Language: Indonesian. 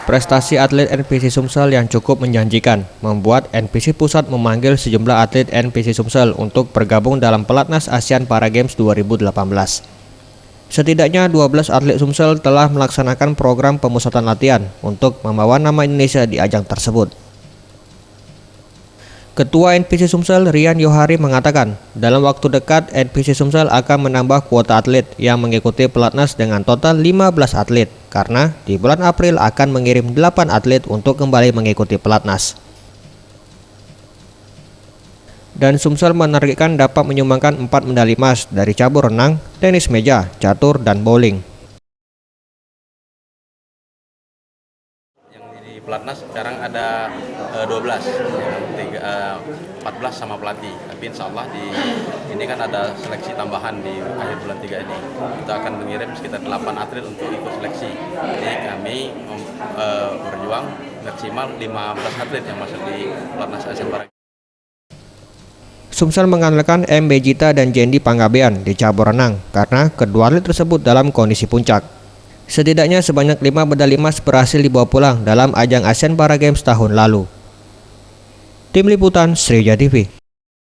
Prestasi atlet NPC Sumsel yang cukup menjanjikan membuat NPC Pusat memanggil sejumlah atlet NPC Sumsel untuk bergabung dalam Pelatnas Asian Para Games 2018. Setidaknya 12 atlet Sumsel telah melaksanakan program pemusatan latihan untuk membawa nama Indonesia di ajang tersebut. Ketua NPC Sumsel Rian Yohari mengatakan, dalam waktu dekat NPC Sumsel akan menambah kuota atlet yang mengikuti Pelatnas dengan total 15 atlet, karena di bulan April akan mengirim 8 atlet untuk kembali mengikuti Pelatnas. Dan Sumsel menargetkan dapat menyumbangkan 4 medali emas dari cabur renang, tenis meja, catur, dan bowling. Di Pelatnas sekarang ada 12, 14 sama pelatih. Tapi insya Allah ini kan ada seleksi tambahan di akhir bulan 3 ini. Kita akan mengirim sekitar 8 atlet untuk ikut seleksi. Jadi kami berjuang maksimal 15 atlet yang masuk di Pelatnas Asian Para Games. Sumsel mengandalkan MB Jita dan Jendi Panggabean di cabur renang karena kedua atlet tersebut dalam kondisi puncak. Setidaknya sebanyak 5 medali emas berhasil dibawa pulang dalam ajang Asian Para Games tahun lalu. Tim Liputan Sriwijaya TV.